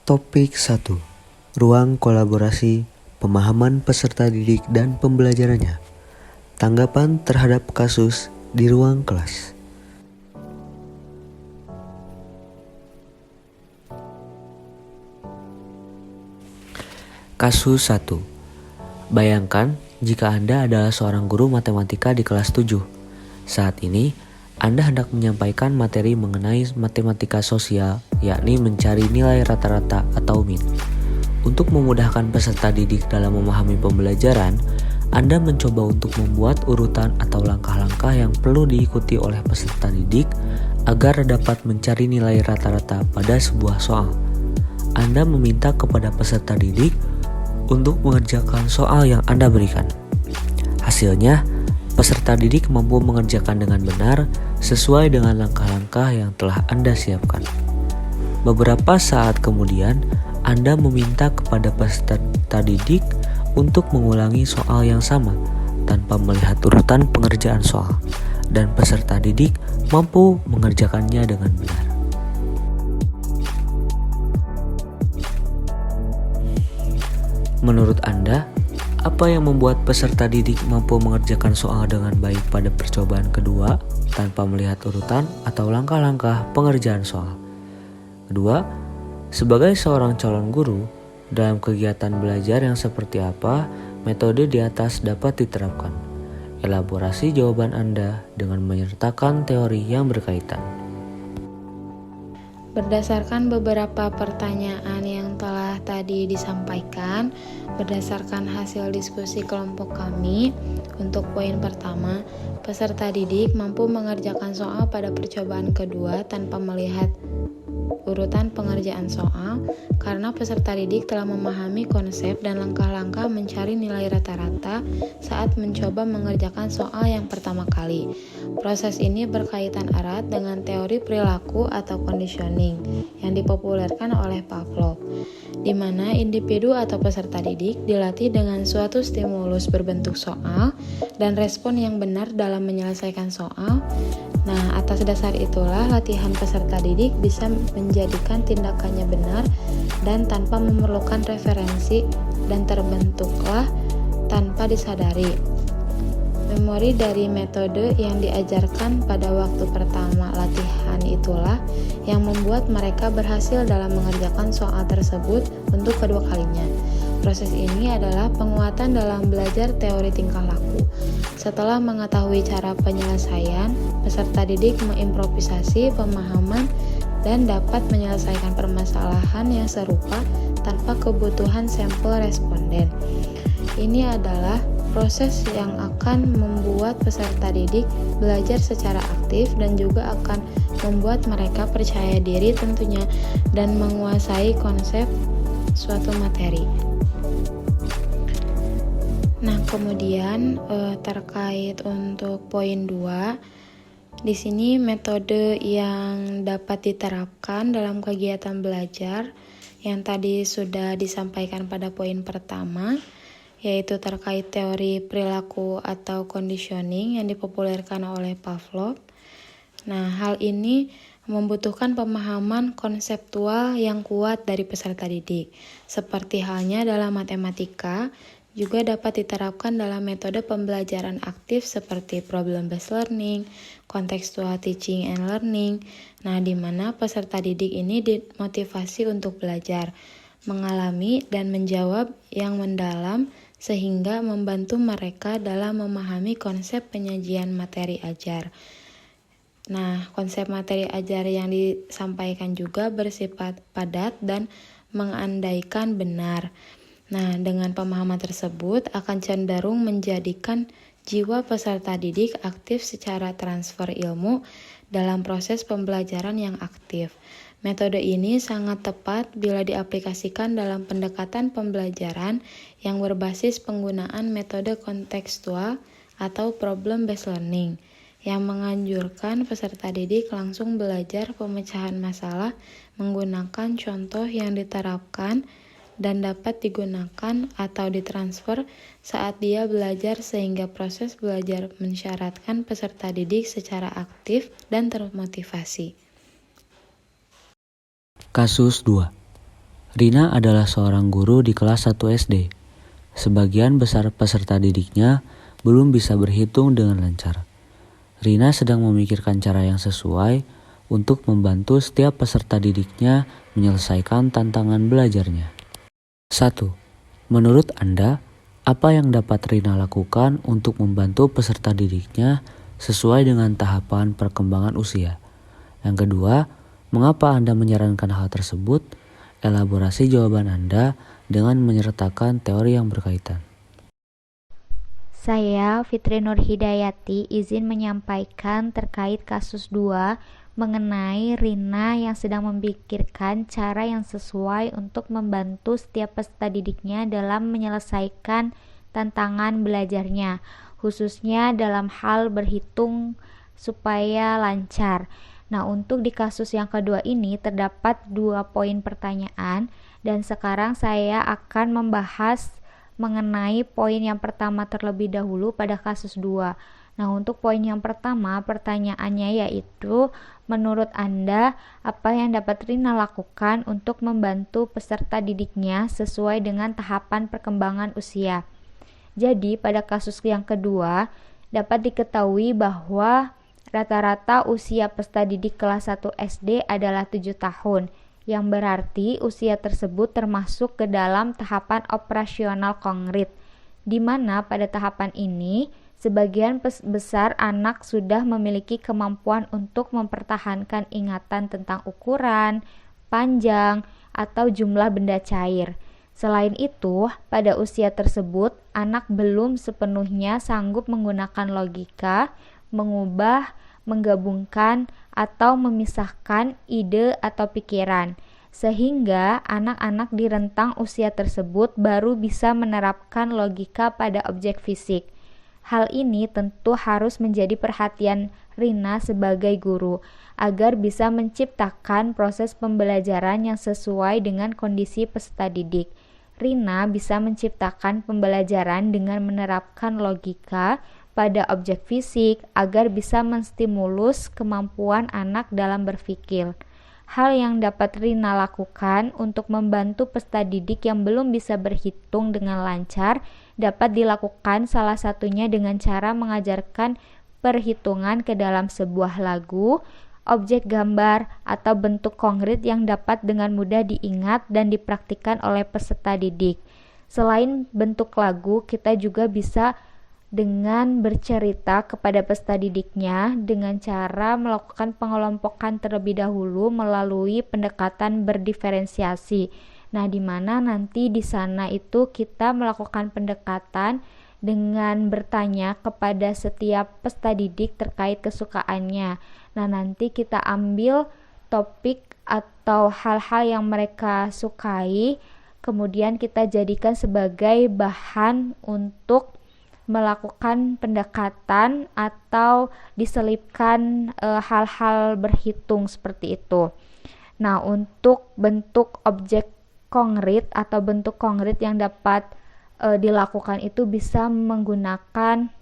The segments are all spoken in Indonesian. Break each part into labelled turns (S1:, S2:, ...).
S1: Topik 1. Ruang kolaborasi, pemahaman peserta didik dan pembelajarannya. Tanggapan terhadap kasus di ruang kelas. Kasus 1. Bayangkan jika Anda adalah seorang guru matematika di kelas 7. Saat ini, Anda hendak menyampaikan materi mengenai matematika sosial, yakni mencari nilai rata-rata atau MIN. Untuk memudahkan peserta didik dalam memahami pembelajaran, Anda mencoba untuk membuat urutan atau langkah-langkah yang perlu diikuti oleh peserta didik agar dapat mencari nilai rata-rata pada sebuah soal. Anda meminta kepada peserta didik untuk mengerjakan soal yang Anda berikan. Hasilnya, peserta didik mampu mengerjakan dengan benar sesuai dengan langkah-langkah yang telah Anda siapkan. Beberapa saat kemudian, Anda meminta kepada peserta didik untuk mengulangi soal yang sama tanpa melihat urutan pengerjaan soal, dan peserta didik mampu mengerjakannya dengan benar. Menurut Anda, apa yang membuat peserta didik mampu mengerjakan soal dengan baik pada percobaan kedua tanpa melihat urutan atau langkah-langkah pengerjaan soal? Kedua, sebagai seorang calon guru, dalam kegiatan belajar yang seperti apa metode di atas dapat diterapkan? Elaborasi jawaban Anda dengan menyertakan teori yang berkaitan.
S2: Berdasarkan beberapa pertanyaan yang telah tadi disampaikan, berdasarkan hasil diskusi kelompok kami, untuk poin pertama, peserta didik mampu mengerjakan soal pada percobaan kedua tanpa melihat urutan pengerjaan soal karena peserta didik telah memahami konsep dan langkah-langkah mencari nilai rata-rata saat mencoba mengerjakan soal yang pertama kali. Proses ini berkaitan erat dengan teori perilaku atau conditioning yang dipopulerkan oleh Pavlov, di mana individu atau peserta didik dilatih dengan suatu stimulus berbentuk soal dan respon yang benar dalam menyelesaikan soal. Nah, atas dasar itulah latihan peserta didik bisa menjadikan tindakannya benar dan tanpa memerlukan referensi dan terbentuklah tanpa disadari. Memori dari metode yang diajarkan pada waktu pertama latihan itulah yang membuat mereka berhasil dalam mengerjakan soal tersebut untuk kedua kalinya. Proses ini adalah penguatan dalam belajar teori tingkah laku. Setelah mengetahui cara penyelesaian, peserta didik mengimprovisasi pemahaman dan dapat menyelesaikan permasalahan yang serupa tanpa kebutuhan sampel responden. Ini adalah proses yang akan membuat peserta didik belajar secara aktif dan juga akan membuat mereka percaya diri tentunya dan menguasai konsep suatu materi. Nah, kemudian terkait untuk poin 2, di sini metode yang dapat diterapkan dalam kegiatan belajar yang tadi sudah disampaikan pada poin pertama, yaitu terkait teori perilaku atau conditioning yang dipopulerkan oleh Pavlov. Nah, hal ini membutuhkan pemahaman konseptual yang kuat dari peserta didik. Seperti halnya dalam matematika, juga dapat diterapkan dalam metode pembelajaran aktif seperti problem-based learning, contextual teaching and learning. Nah, di mana peserta didik ini dimotivasi untuk belajar, mengalami dan menjawab yang mendalam sehingga membantu mereka dalam memahami konsep penyajian materi ajar. Nah, konsep materi ajar yang disampaikan juga bersifat padat dan mengandaikan benar. Nah, dengan pemahaman tersebut akan cenderung menjadikan jiwa peserta didik aktif secara transfer ilmu dalam proses pembelajaran yang aktif. Metode ini sangat tepat bila diaplikasikan dalam pendekatan pembelajaran yang berbasis penggunaan metode kontekstual atau problem-based learning, yang menganjurkan peserta didik langsung belajar pemecahan masalah menggunakan contoh yang diterapkan dan dapat digunakan atau ditransfer saat dia belajar sehingga proses belajar mensyaratkan peserta didik secara aktif dan termotivasi.
S1: Kasus 2. Rina adalah seorang guru di kelas 1 SD. Sebagian besar peserta didiknya belum bisa berhitung dengan lancar. Rina sedang memikirkan cara yang sesuai untuk membantu setiap peserta didiknya menyelesaikan tantangan belajarnya. 1. Menurut Anda, apa yang dapat Rina lakukan untuk membantu peserta didiknya sesuai dengan tahapan perkembangan usia? Yang kedua, mengapa Anda menyarankan hal tersebut? Elaborasi jawaban Anda dengan menyertakan teori yang berkaitan.
S3: Saya, Fitri Nur Hidayati, izin menyampaikan terkait kasus 2 mengenai Rina yang sedang memikirkan cara yang sesuai untuk membantu setiap peserta didiknya dalam menyelesaikan tantangan belajarnya, khususnya dalam hal berhitung supaya lancar. Nah, untuk di kasus yang kedua ini terdapat 2 poin pertanyaan dan sekarang saya akan membahas mengenai poin yang pertama terlebih dahulu pada kasus 2. Nah, untuk poin yang pertama, pertanyaannya yaitu, menurut Anda, apa yang dapat Rina lakukan untuk membantu peserta didiknya sesuai dengan tahapan perkembangan usia? Jadi, pada kasus yang kedua, dapat diketahui bahwa rata-rata usia peserta didik kelas 1 SD adalah 7 tahun, yang berarti usia tersebut termasuk ke dalam tahapan operasional konkret, di mana pada tahapan ini, sebagian besar anak sudah memiliki kemampuan untuk mempertahankan ingatan tentang ukuran, panjang, atau jumlah benda cair. Selain itu, pada usia tersebut, anak belum sepenuhnya sanggup menggunakan logika, mengubah, menggabungkan, atau memisahkan ide atau pikiran, sehingga anak-anak di rentang usia tersebut baru bisa menerapkan logika pada objek fisik. Hal ini tentu harus menjadi perhatian Rina sebagai guru, agar bisa menciptakan proses pembelajaran yang sesuai dengan kondisi peserta didik. Rina bisa menciptakan pembelajaran dengan menerapkan logika pada objek fisik agar bisa menstimulus kemampuan anak dalam berpikir. Hal yang dapat Rina lakukan untuk membantu peserta didik yang belum bisa berhitung dengan lancar dapat dilakukan salah satunya dengan cara mengajarkan perhitungan ke dalam sebuah lagu, objek gambar, atau bentuk konkret yang dapat dengan mudah diingat dan dipraktikkan oleh peserta didik. Selain bentuk lagu, kita juga bisa dengan bercerita kepada peserta didiknya dengan cara melakukan pengelompokan terlebih dahulu melalui pendekatan berdiferensiasi. Nah, di mana nanti di sana itu kita melakukan pendekatan dengan bertanya kepada setiap peserta didik terkait kesukaannya. Nah, nanti kita ambil topik atau hal-hal yang mereka sukai, kemudian kita jadikan sebagai bahan untuk melakukan pendekatan atau diselipkan hal-hal berhitung seperti itu. Nah, untuk bentuk objek konkret atau bentuk konkret yang dapat dilakukan itu bisa menggunakan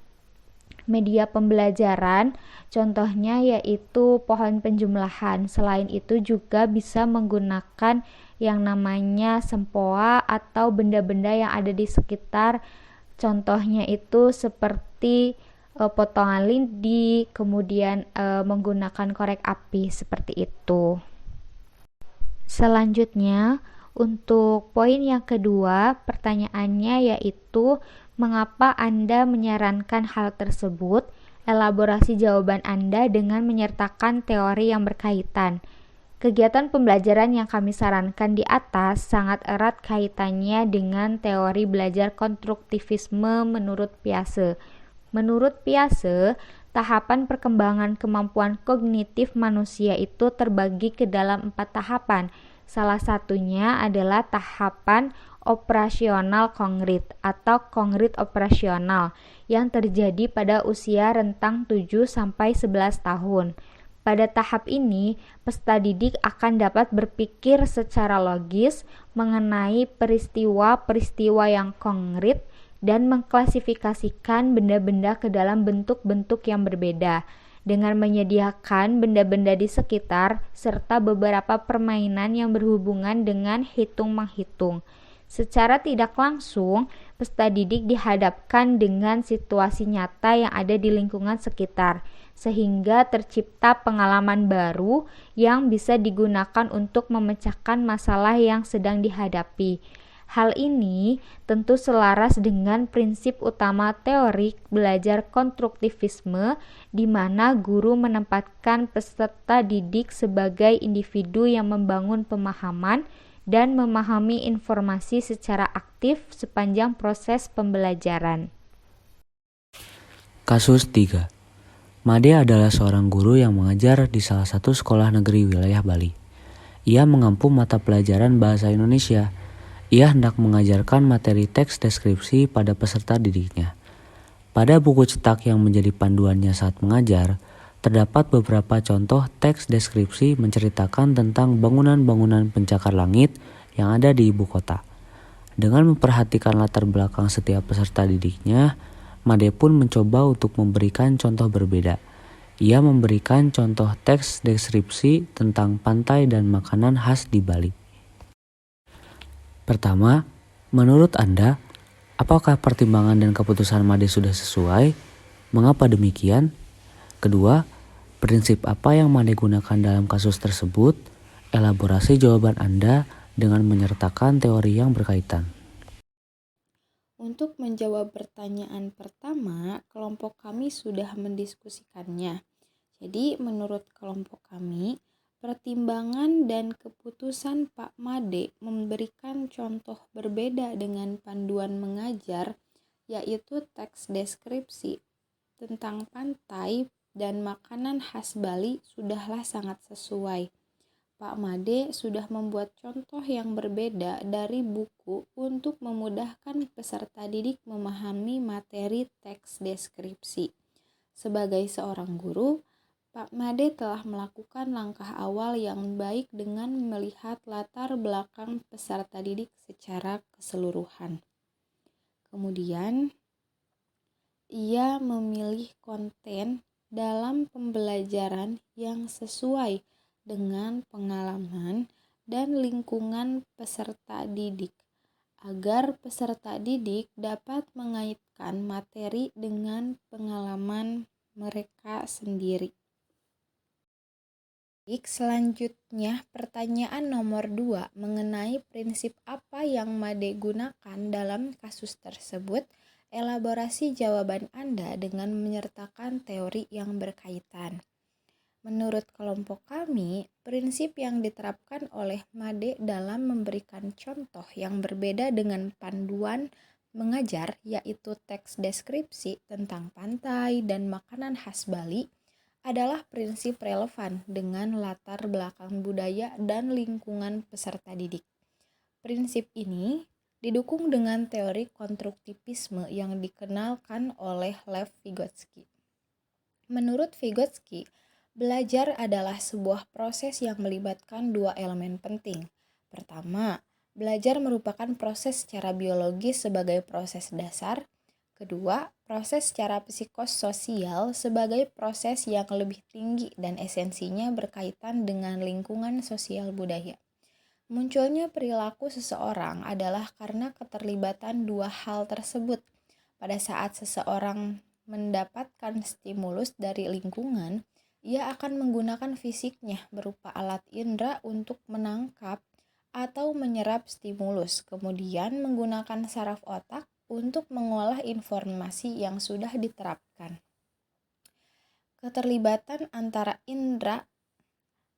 S3: media pembelajaran, contohnya yaitu pohon penjumlahan. Selain itu juga bisa menggunakan yang namanya sempoa atau benda-benda yang ada di sekitar. Contohnya itu seperti potongan lidi, kemudian menggunakan korek api seperti itu. Selanjutnya, untuk poin yang kedua, pertanyaannya yaitu mengapa Anda menyarankan hal tersebut? Elaborasi jawaban Anda dengan menyertakan teori yang berkaitan. Kegiatan pembelajaran yang kami sarankan di atas sangat erat kaitannya dengan teori belajar konstruktivisme menurut Piaget. Menurut Piaget, tahapan perkembangan kemampuan kognitif manusia itu terbagi ke dalam 4 tahapan. Salah satunya adalah tahapan operasional konkret atau konkret operasional yang terjadi pada usia rentang 7-11 tahun. Pada tahap ini, peserta didik akan dapat berpikir secara logis mengenai peristiwa-peristiwa yang konkret dan mengklasifikasikan benda-benda ke dalam bentuk-bentuk yang berbeda. dengan menyediakan benda-benda di sekitar serta beberapa permainan yang berhubungan dengan hitung-menghitung. Secara tidak langsung, peserta didik dihadapkan dengan situasi nyata yang ada di lingkungan sekitar, sehingga tercipta pengalaman baru yang bisa digunakan untuk memecahkan masalah yang sedang dihadapi. Hal ini tentu selaras dengan prinsip utama teori belajar konstruktivisme, di mana guru menempatkan peserta didik sebagai individu yang membangun pemahaman dan memahami informasi secara aktif sepanjang proses pembelajaran.
S1: Kasus 3. Made adalah seorang guru yang mengajar di salah satu sekolah negeri wilayah Bali. Ia mengampu mata pelajaran bahasa Indonesia. Ia hendak mengajarkan materi teks deskripsi pada peserta didiknya. Pada buku cetak yang menjadi panduannya saat mengajar, terdapat beberapa contoh teks deskripsi menceritakan tentang bangunan-bangunan pencakar langit yang ada di ibu kota. Dengan memperhatikan latar belakang setiap peserta didiknya, Made pun mencoba untuk memberikan contoh berbeda. Ia memberikan contoh teks deskripsi tentang pantai dan makanan khas di Bali. Pertama, menurut Anda, apakah pertimbangan dan keputusan Made sudah sesuai? Mengapa demikian? Kedua, prinsip apa yang Made gunakan dalam kasus tersebut? Elaborasi jawaban Anda dengan menyertakan teori yang berkaitan.
S2: Untuk menjawab pertanyaan pertama, kelompok kami sudah mendiskusikannya. Jadi, menurut kelompok kami, pertimbangan dan keputusan Pak Made memberikan contoh berbeda dengan panduan mengajar, yaitu teks deskripsi tentang pantai dan makanan khas Bali sudahlah sangat sesuai. Pak Made sudah membuat contoh yang berbeda dari buku untuk memudahkan peserta didik memahami materi teks deskripsi. Sebagai seorang guru, Pak Made telah melakukan langkah awal yang baik dengan melihat latar belakang peserta didik secara keseluruhan. Kemudian, ia memilih konten dalam pembelajaran yang sesuai dengan pengalaman dan lingkungan peserta didik, agar peserta didik dapat mengaitkan materi dengan pengalaman mereka sendiri. Selanjutnya, pertanyaan nomor 2 mengenai prinsip apa yang Made gunakan dalam kasus tersebut. Elaborasi jawaban Anda dengan menyertakan teori yang berkaitan. Menurut kelompok kami, prinsip yang diterapkan oleh Made dalam memberikan contoh yang berbeda dengan panduan mengajar, yaitu teks deskripsi tentang pantai dan makanan khas Bali, adalah prinsip relevan dengan latar belakang budaya dan lingkungan peserta didik. Prinsip ini didukung dengan teori konstruktivisme yang dikenalkan oleh Lev Vygotsky. Menurut Vygotsky, belajar adalah sebuah proses yang melibatkan dua elemen penting. Pertama, belajar merupakan proses secara biologis sebagai proses dasar. Kedua, proses secara psikososial sebagai proses yang lebih tinggi dan esensinya berkaitan dengan lingkungan sosial budaya. Munculnya perilaku seseorang adalah karena keterlibatan dua hal tersebut. Pada saat seseorang mendapatkan stimulus dari lingkungan, ia akan menggunakan fisiknya berupa alat indera untuk menangkap atau menyerap stimulus, kemudian menggunakan saraf otak untuk mengolah informasi yang sudah diterapkan. Keterlibatan antara indera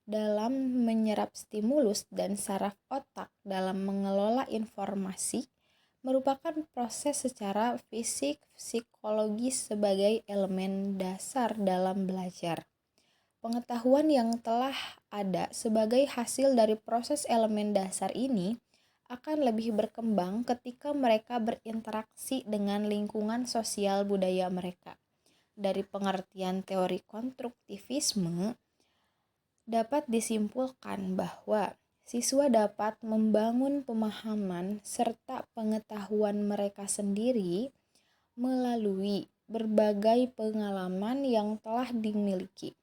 S2: dalam menyerap stimulus dan saraf otak dalam mengelola informasi merupakan proses secara fisik psikologis sebagai elemen dasar dalam belajar. Pengetahuan yang telah ada sebagai hasil dari proses elemen dasar ini akan lebih berkembang ketika mereka berinteraksi dengan lingkungan sosial budaya mereka. Dari pengertian teori konstruktivisme, dapat disimpulkan bahwa siswa dapat membangun pemahaman serta pengetahuan mereka sendiri melalui berbagai pengalaman yang telah dimiliki.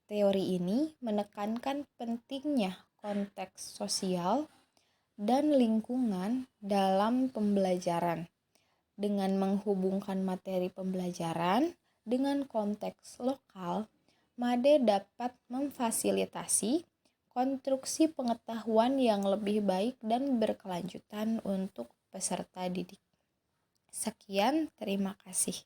S2: Teori ini menekankan pentingnya konteks sosial dan lingkungan dalam pembelajaran. Dengan menghubungkan materi pembelajaran dengan konteks lokal, MADE dapat memfasilitasi konstruksi pengetahuan yang lebih baik dan berkelanjutan untuk peserta didik. Sekian, terima kasih.